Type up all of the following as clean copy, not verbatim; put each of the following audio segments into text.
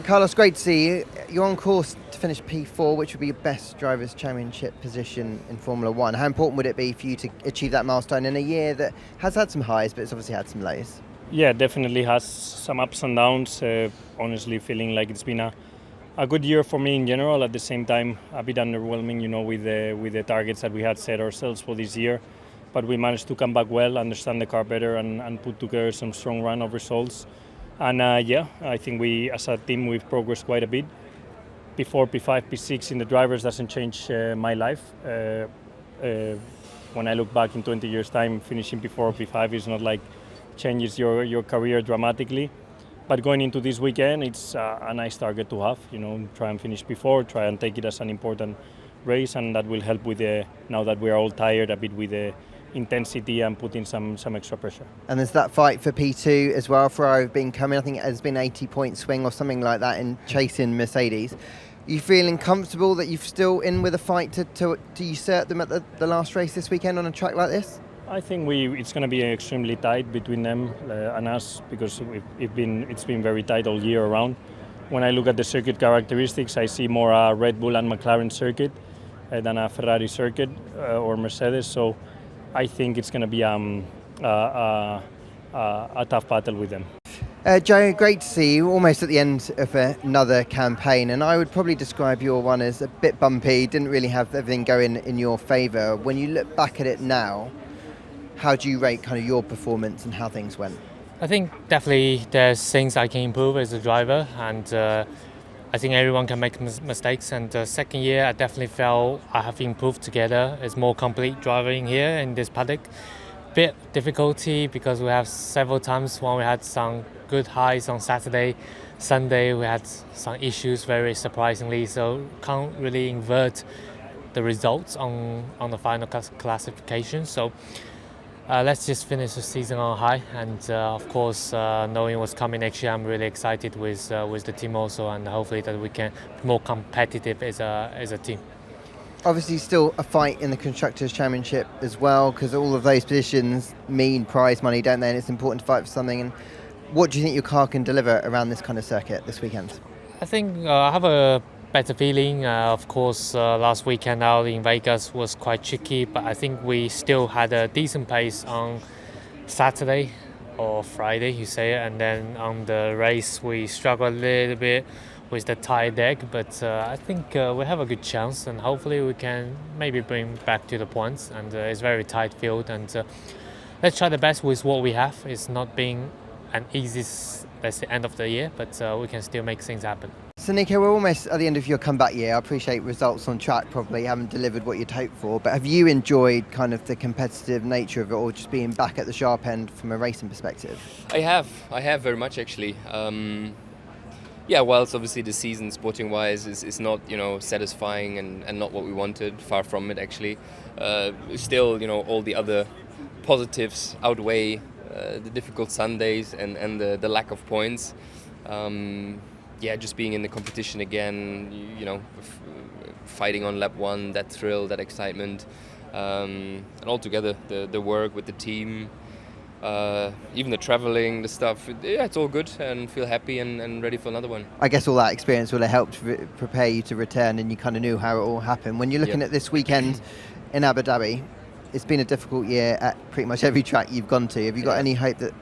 Carlos, great to see you. You're on course to finish P4, which would be your best Drivers' Championship position in Formula One. How important would it be for you to achieve that milestone in a year that has had some highs, but it's obviously had some lows? Yeah, definitely has some ups and downs. Honestly, feeling like it's been a good year for me in general. At the same time, a bit underwhelming, with the targets that we had set ourselves for this year. But we managed to come back well, understand the car better, and put together some strong run of results. And I think we, as a team, we've progressed quite a bit. P4, P5, P6 in the drivers doesn't change my life. When I look back in 20 years' time, finishing P4 or P5 is not like changes your career dramatically. But going into this weekend, it's a nice target to have. Try and finish P4, try and take it as an important race, and that will help with now that we are all tired a bit with the intensity and putting some extra pressure. And there's that fight for P2 as well. Ferrari have been coming. I think it has been 80-point swing or something like that in chasing Mercedes. Are you feeling comfortable that you're still in with a fight to usurp them at the last race this weekend on a track like this? I think it's going to be extremely tight between them and us, because it's been very tight all year around. When I look at the circuit characteristics, I see more a Red Bull and McLaren circuit than a Ferrari circuit or Mercedes. So I think it's going to be a tough battle with them. Joe, great to see you, almost at the end of another campaign, and I would probably describe your one as a bit bumpy, didn't really have everything going in your favour. When you look back at it now, how do you rate kind of your performance and how things went? I think definitely there's things I can improve as a driver, and I think everyone can make mistakes. And the second year, I definitely felt I have improved together. It's more complete driving here in this paddock. Bit difficulty because we have several times when we had some good highs on Saturday. Sunday we had some issues, very surprisingly, so can't really invert the results on the final classification. So let's just finish the season on high, and of course, knowing what's coming next year, I'm really excited with the team also, and hopefully that we can be more competitive as a team. Obviously still a fight in the Constructors' Championship as well, because all of those positions mean prize money, don't they? And it's important to fight for something. And what do you think your car can deliver around this kind of circuit this weekend? I think I have a better feeling. Of course, last weekend out in Vegas was quite tricky, but I think we still had a decent pace on Saturday or Friday, you say it, and then on the race we struggled a little bit with the tire deck, but I think we have a good chance, and hopefully we can maybe bring back to the points. And it's a very tight field, and let's try the best with what we have. It's not being an easy, let's say, end of the year, but we can still make things happen. So Nico, we're almost at the end of your comeback year. I appreciate results on track probably haven't delivered what you'd hoped for, but have you enjoyed kind of the competitive nature of it, or just being back at the sharp end from a racing perspective? I have very much actually. Whilst obviously the season sporting-wise is not, satisfying and not what we wanted, far from it actually. Still, all the other positives outweigh the difficult Sundays and the lack of points. Just being in the competition again, fighting on lap one, that thrill, that excitement, and altogether the work with the team. Even the traveling, the stuff, it's all good, and feel happy and ready for another one. I guess all that experience will have helped prepare you to return, and you kind of knew how it all happened. When you're looking at this weekend in Abu Dhabi, it's been a difficult year at pretty much every track you've gone to. Have you got any hope that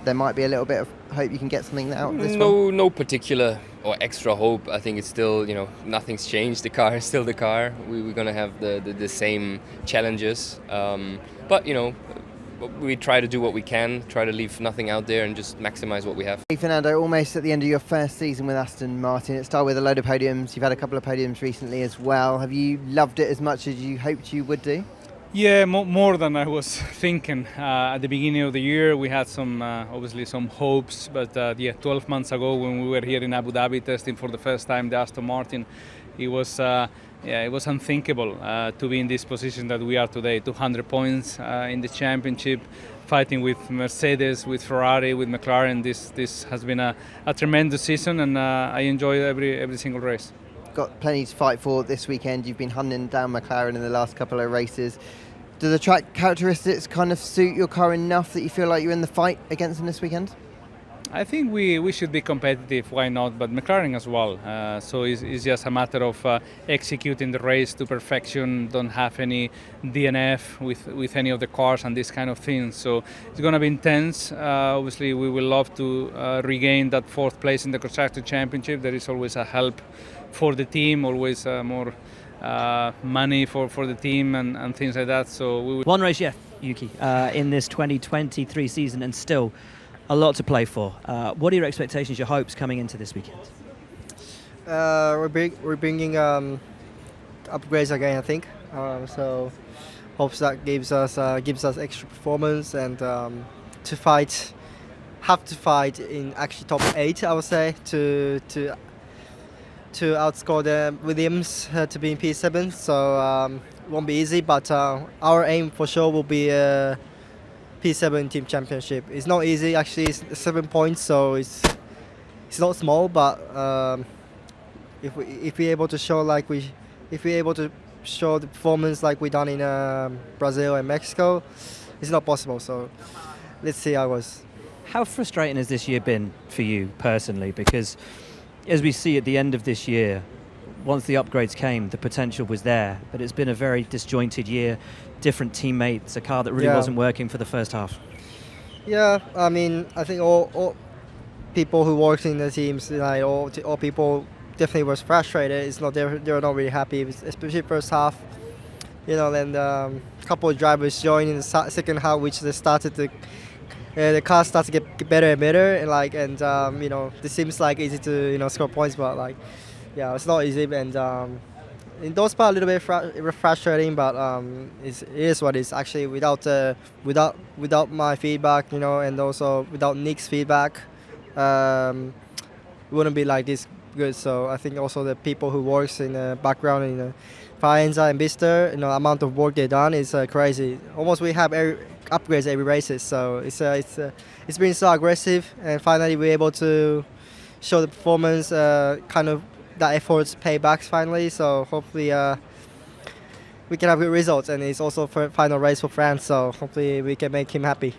there might be a little bit of hope you can get something out of this one? No particular or extra hope. I think it's still, nothing's changed. The car is still the car. We're going to have the same challenges. But, we try to do what we can, try to leave nothing out there and just maximise what we have. Hey Fernando, almost at the end of your first season with Aston Martin. It started with a load of podiums. You've had a couple of podiums recently as well. Have you loved it as much as you hoped you would do? Yeah, more than I was thinking. At the beginning of the year, we had obviously some hopes, but 12 months ago when we were here in Abu Dhabi testing for the first time the Aston Martin, it was unthinkable to be in this position that we are today. 200 points in the championship, fighting with Mercedes, with Ferrari, with McLaren. This has been a tremendous season, and I enjoy every single race. Got plenty to fight for this weekend. You've been hunting down McLaren in the last couple of races. Do the track characteristics kind of suit your car enough that you feel like you're in the fight against them this weekend? I think we should be competitive, why not? But McLaren as well. So it's just a matter of executing the race to perfection, don't have any DNF with any of the cars and this kind of things. So it's going to be intense. Obviously, we will love to regain that 4th place in the Constructor Championship. There is always a help for the team, always more money for the team and things like that. So we will. One race, yeah, Yuki, in this 2023 season, and still a lot to play for. What are your expectations, your hopes coming into this weekend? We're bringing upgrades again, I think. So hopes that gives us extra performance and have to fight in actually top 8, I would say, to outscore the Williams to be in P7. So it won't be easy, but our aim for sure will be P7 team championship. It's not easy actually. It's 7 points, so it's not small. But if we're able to show the performance like we done in Brazil and Mexico, it's not possible. So let's see how it goes. How frustrating has this year been for you personally? Because as we see at the end of this year, once the upgrades came, the potential was there, but it's been a very disjointed year. Different teammates, a car that really wasn't working for the first half. Yeah, I mean, I think all people who worked in the teams, all people definitely was frustrated. It's not they were not really happy, especially first half. Then a couple of drivers joined in the second half, which they started to. The car started to get better and better, and this seems like easy to score points, but it's not easy, and in those parts a little bit frustrating, but it is what it is. Actually, without my feedback, and also without Nick's feedback, it wouldn't be like this good. So I think also the people who works in the background in Faenza and Bister, amount of work they done is crazy. Almost we have upgrades every races, so it's been so aggressive, and finally we're able to show the performance, kind of that efforts pay back finally. So hopefully we can have good results, and it's also for final race for France, so hopefully we can make him happy.